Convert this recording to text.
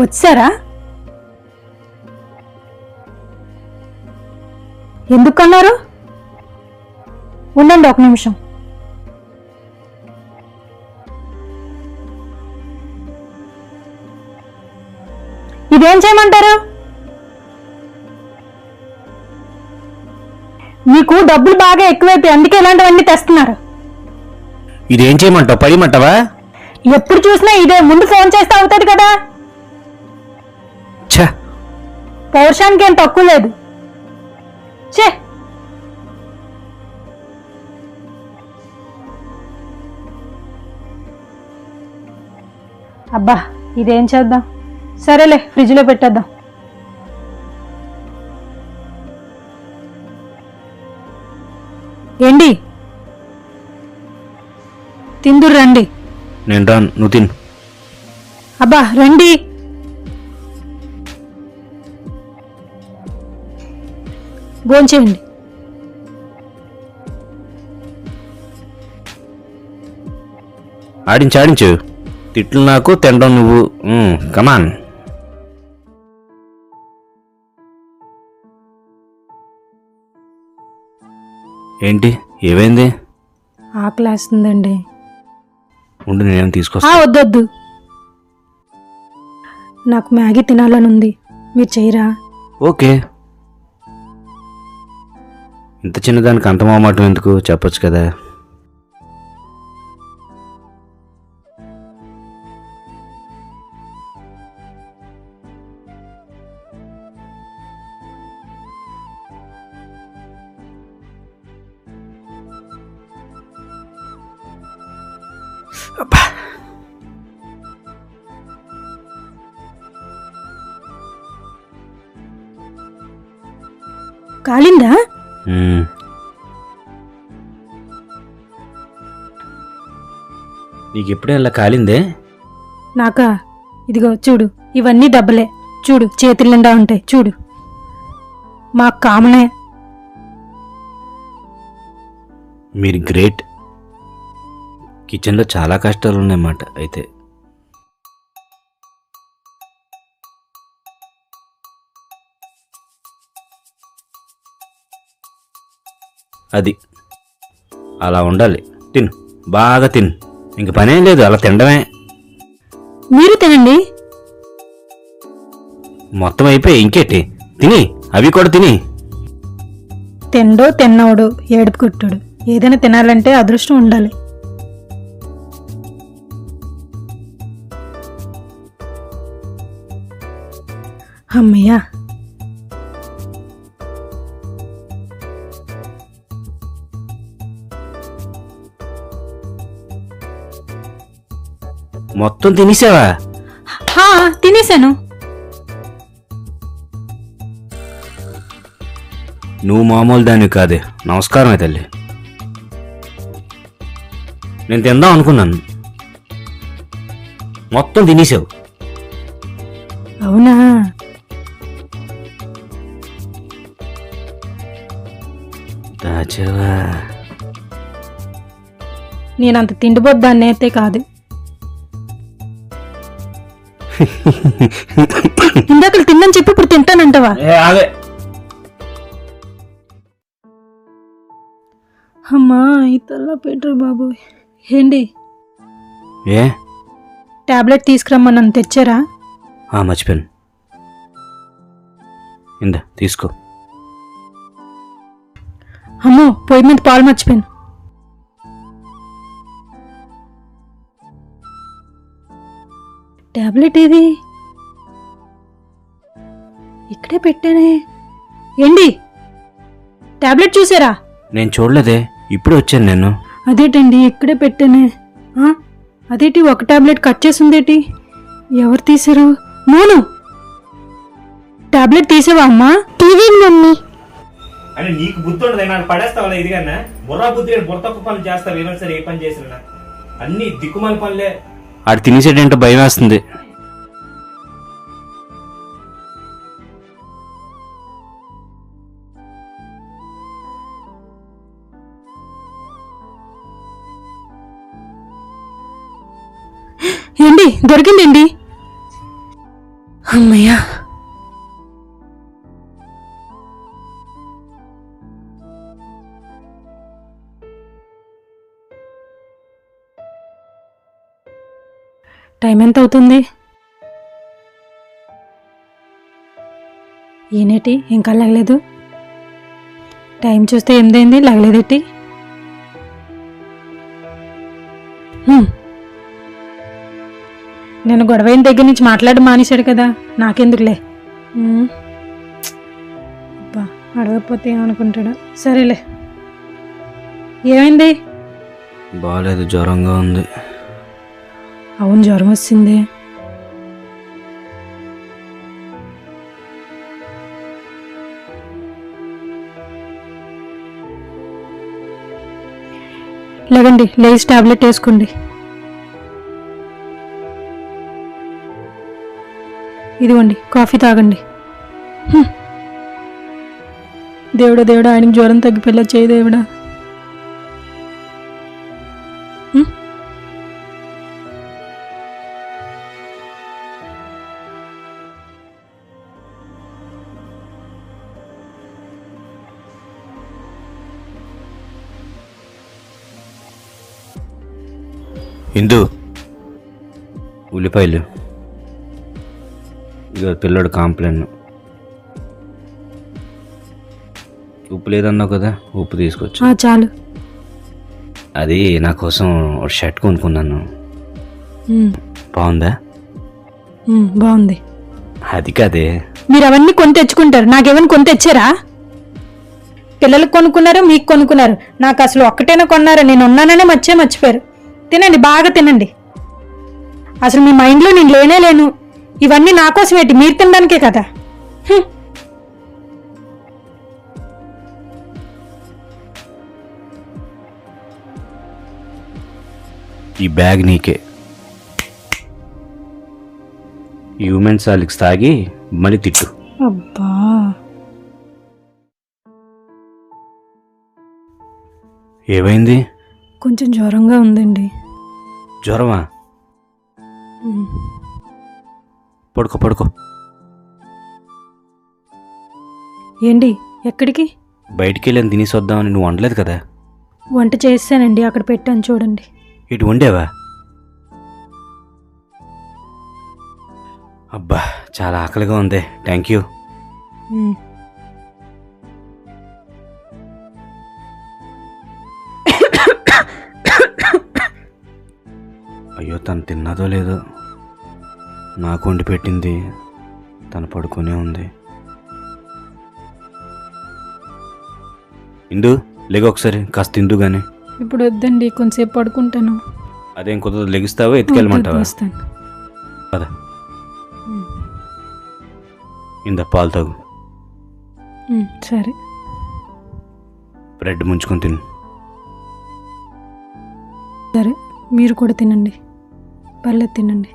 వచ్చారా? ఎందుకన్నారు? ఉండండి ఒక నిమిషం. ఇదేం చేయమంటారు? మీకు డబ్బులు బాగా ఎక్కువైపోయి అందుకే ఇలాంటివన్నీ తెస్తున్నారు. ఇదేం చేయమంటావు? పడిమంటావా? ఎప్పుడు చూసినా ఇదే. ముందు ఫోన్ చేస్తే అవుతుంది కదా. ఛ, పౌరుషానికి ఏం తక్కువ లేదు. చే అబ్బా, ఇదేం చేద్దాం? సరేలే, ఫ్రిడ్జ్లో పెట్టేద్దాం. ఏంటి తిందురు రండి. నేను రాను, నువ్వు తిను. అబ్బా రండి. భోంచేయండి. ఆడించు. తిట్లు నాకు, తినడం నువ్వు. కమాన్. ఏంటి, ఏమైంది? ఆకలేస్తుందండి. ఉండు, నేనేం తీసుకొస్తా. వద్దొద్దు, నాకు మ్యాగీ తినాలని ఉంది. మీరు చేయరా? ఓకే. ఇంత చిన్నదానికి అంత మొహమాటం ఎందుకు? చెప్పొచ్చు కదా. అబ్బా, కాలిందా? నీకు ఎప్పుడే ఇలా కాలిందే? నాకా? ఇదిగో చూడు, ఇవన్నీ డబ్బలే. చూడు, చేతుల నిండా ఉంటాయి. చూడు, మాకు కామనే. మీరు గ్రేట్. కిచెన్లో చాలా కష్టాలు ఉన్నాయన్నమాట. అయితే అది అలా ఉండాలి. తిను, బాగా తిను. ఇంక పనేం లేదు, అలా తినడమే. మీరు తినండి. మొత్తం అయిపోయి ఇంకేటి? తిని, అవి కూడా తిని. తిండో తిన్నవుడు ఏడుపు కొట్టుడు. ఏదైనా తినాలంటే అదృష్టం ఉండాలి. అమ్మయ్యా, మొత్తం తినేసావా? తినేసాను. నువ్వు మామూలు దాన్ని కాదే. నమస్కారమే తల్లి. నేను తిందాం అనుకున్నాను, మొత్తం తినేసావు. అవునా? దాచావా? నేనంత తిండిపోద్దాన్ని అయితే కాదు. ఇందాక తిందని చెప్పి ఇప్పుడు తింటానంటావా? అమ్మా, ఈ తల్ల పెట్టరు బాబు. ఏంటి, ఏ టాబ్లెట్ తీసుకురమ్మన్నాను, తెచ్చారా? మర్చిపోయాను. ఇందా తీసుకో. అమ్మో, పొయ్యి మీద పాలు మర్చిపోయాను. టాబ్లెట్ ఏది? ఇక్కడే పెట్టానే. ఏంటి, టాబ్లెట్ చూసారా? నేను చూడలేదే, ఇప్పుడే వచ్చాను నేను. అదేటండి, ఇక్కడే పెట్టానే. అదేటి, ఒక టాబ్లెట్ కట్ చేసిందేటి? ఎవరు తీసారు? మోను, టాబ్లెట్ తీసావా అమ్మా? తీరేను మమ్మీ. అని నీకు బుద్ధి ఉండదు, నాకు పడేస్తావా? ఇది కన్నా బుర్రా బుద్ధి, బుర్ర తక్కువ పనులు చేస్తావు. ఏమైనా సరే, ఏ పని చేసినా అన్ని దిక్కుమాల పనులే. ఆడు తినేసేటంటే భయం వేస్తుంది. ఏంటి, దొరికిందండి. అమ్మయ్యా. టైం ఎంత అవుతుంది? ఈనేటి ఇంకా లగలేదు. టైం చూస్తే 8 అయింది, లగలేదేటి? నేను గొడవైన దగ్గర నుంచి మాట్లాడి మానేశాడు కదా, నాకెందుకులే. అబ్బా, అడగకపోతే ఏమనుకుంటాడు. సరేలే. ఏమైంది? బాగాలేదు, జ్వరంగా ఉంది. అవును, జ్వరం వచ్చింది. లేదండి, లేచి టాబ్లెట్ వేసుకోండి. ఇదిగోండి, కాఫీ తాగండి. దేవుడా దేవుడా, ఆయనకి జ్వరం తగ్గిపోయేలా చేయి దేవుడా. ఇందు, ఉల్లిపాయలు. ఇక పిల్లడు కాంప్లైన్. ఉప్పు లేదన్నావు కదా, ఉప్పు తీసుకొచ్చు. చాలు. అది నా కోసం ఒక షర్ట్ కొనుక్కున్నాను. బాగుందా? బాగుంది. అది కాదే, మీరు అవన్నీ కొని తెచ్చుకుంటారు, నాకేమైనా కొని తెచ్చారా? పిల్లలకు కొనుక్కున్నారు, మీకు కొనుక్కున్నారు, నాకు అసలు ఒక్కటైనా కొన్నారు. నేను ఉన్నాననే మర్చిపోయారు. తినండి, బాగా తినండి. అసలు మీ మైండ్లో నేను లేను. ఇవన్నీ నా కోసం ఏంటి? మీరు తినడానికే కదా. ఈ బ్యాగ్ నీకే. హ్యూమన్ సాలిక్స్ తాగి మళ్ళీ తిట్టు. అబ్బా, ఏమైంది? కొంచెం జ్వరంగా ఉందండి. జ్వరమా? పడుకో. ఏంటి, ఎక్కడికి? బయటికి వెళ్ళని తినేసి వద్దామని. నువ్వు వండలేదు కదా? వంట చేస్తానండి, అక్కడ పెట్టాను చూడండి. ఇటు వండేవా? అబ్బా, చాలా ఆకలిగా ఉంది. Thank you. అయ్యో, తను తిన్నదో లేదో. నాకు వండి పెట్టింది, తను పడుకునే ఉంది. ఇందు, లేక ఒకసారి కాస్త తిందు గాని. ఇప్పుడు వద్దండి, కొంచెంసేపు పడుకుంటాను. అదేం కుదరదు, లెగిస్తావా ఎత్తుకెళ్ళమంటావా? పద. ఇందా, పాలు తాగు. సరే. బ్రెడ్ ముంచుకొని తిను. సరే, మీరు కూడా తినండి. పర్లేదు, తినండి.